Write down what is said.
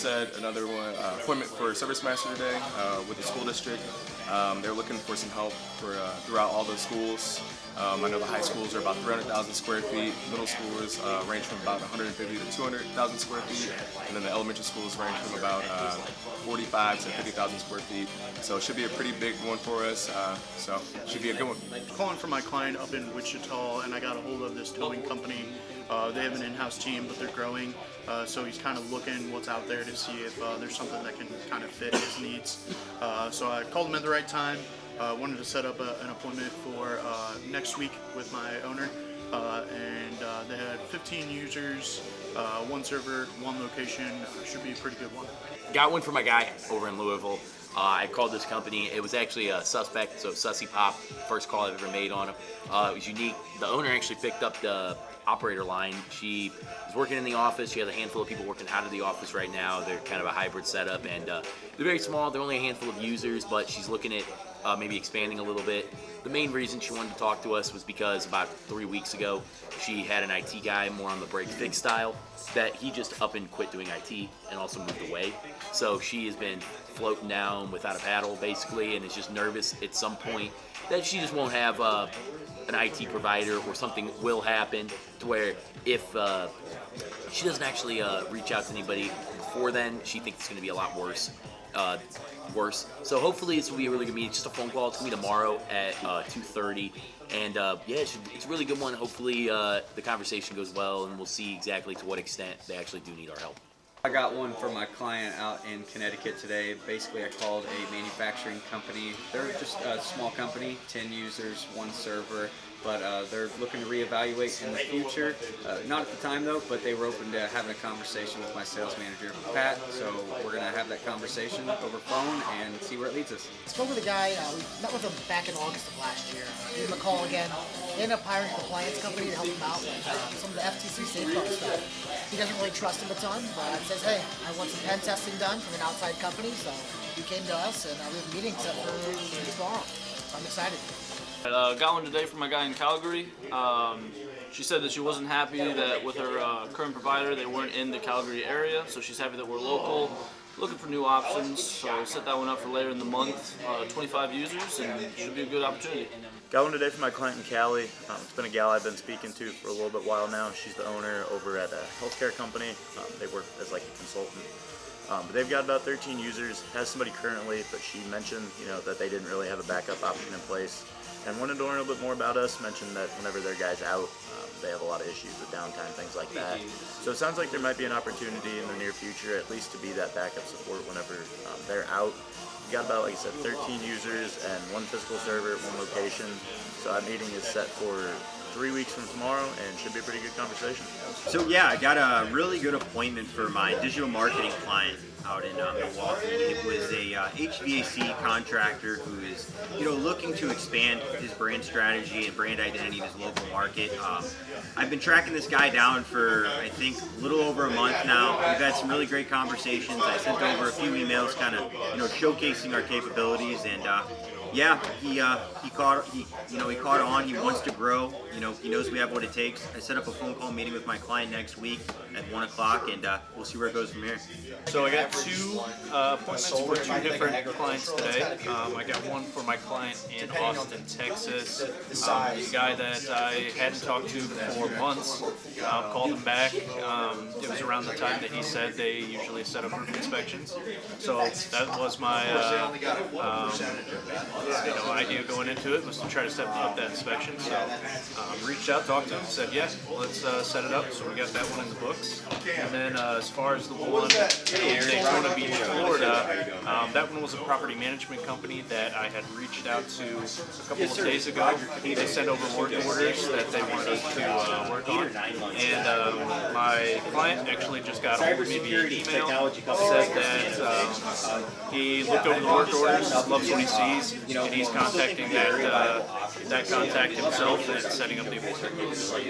set another one appointment for service master today with the school district. They're looking for some help for throughout all the schools. I know the high schools are about 300,000 square feet. Middle schools range from about 150 to 200,000 square feet, and then the elementary schools range from about 45 to 50,000 square feet. So it should be a pretty big one for us. So it should be a good one. Calling for my client up in Wichita, and I got a hold of this towing company. They have an in-house team, but they're growing. So he's kind of looking what's out there to see if there's something that can kind of fit his needs. So I called him at the right time. Wanted to set up an appointment for next week with my owner. And they had 15 users, one server, one location. Should be a pretty good one. Got one for my guy over in Louisville. I called this company. It was actually a suspect, so Sussy Pop, first call I've ever made on him. It was unique. The owner actually picked up the operator line. She is working in the office. She has a handful of people working out of the office right now. They're kind of a hybrid setup, and they're very small. They're only a handful of users, but she's looking at maybe expanding a little bit. The main reason she wanted to talk to us was because about 3 weeks ago, she had an IT guy more on the break fix style that he just up and quit doing IT and also moved away. So she has been floating down without a paddle basically, and is just nervous at some point that she just won't have an IT provider, or something will happen to where if she doesn't actually reach out to anybody before then, she thinks it's going to be a lot worse. So hopefully this will be a really good meeting. It's just a phone call. It's going to be tomorrow at 2:30. And yeah, it's a really good one. Hopefully the conversation goes well, and we'll see exactly to what extent they actually do need our help. I got one for my client out in Connecticut today. Basically, I called a manufacturing company. They're just a small company, 10 users, one server, but they're looking to reevaluate in the future. Not at the time though, but they were open to having a conversation with my sales manager, Pat. So we're gonna have that conversation over phone and see where it leads us. I spoke with a guy, we met with him back in August of last year. Gave him a call again. They ended up hiring a compliance company to help him out with some of the FTC safeguard stuff. He doesn't really trust him a ton, but says, hey, I want some pen testing done from an outside company, so he came to us, and we have a meeting set for tomorrow. So I'm excited. Got one today from my guy in Calgary. She said that she wasn't happy that with her current provider they weren't in the Calgary area, so she's happy that we're local, looking for new options. So we'll set that one up for later in the month. 25 users, and it should be a good opportunity. Got one today from my client in Cali. It's been a gal I've been speaking to for a little bit while now. She's the owner over at a healthcare company. They work as like a consultant. But they've got about 13 users, has somebody currently, but she mentioned that they didn't really have a backup option in place, and wanted to learn a little bit more about us. Mentioned that whenever their guy's out, they have a lot of issues with downtime, things like that. So it sounds like there might be an opportunity in the near future at least to be that backup support whenever they're out. We got about, like I said, 13 users and one physical server at one location. So our meeting is set for 3 weeks from tomorrow, and should be a pretty good conversation. So yeah, I got a really good appointment for my digital marketing client out in Milwaukee. It was a HVAC contractor who is, looking to expand his brand strategy and brand identity in his local market. I've been tracking this guy down for, I think, a little over a month now. We've had some really great conversations. I sent over a few emails, kind of, showcasing our capabilities, and yeah, he caught on. He wants to grow. He knows we have what it takes. I set up a phone call meeting with my client next week at 1 o'clock, and we'll see where it goes from here. So I got two appointments for two different clients today. I got one for my client in Austin, Texas. The guy that I hadn't talked to for months, called him back. It was around the time that he said they usually set up roof inspections. So that was my idea going into it, was to try to set up that inspection. So reached out, talked to him, said yeah, let's set it up. So we got that one in the books. And then as far as the one in Daytona Beach, Florida, that one was a property management company that I had reached out to a couple of days ago. They sent over work orders that they wanted us to work on, and my client actually just got a hold of me via email, said that he looked over the work orders, loves what he sees, and he's contacting that contact himself and setting up the appointment.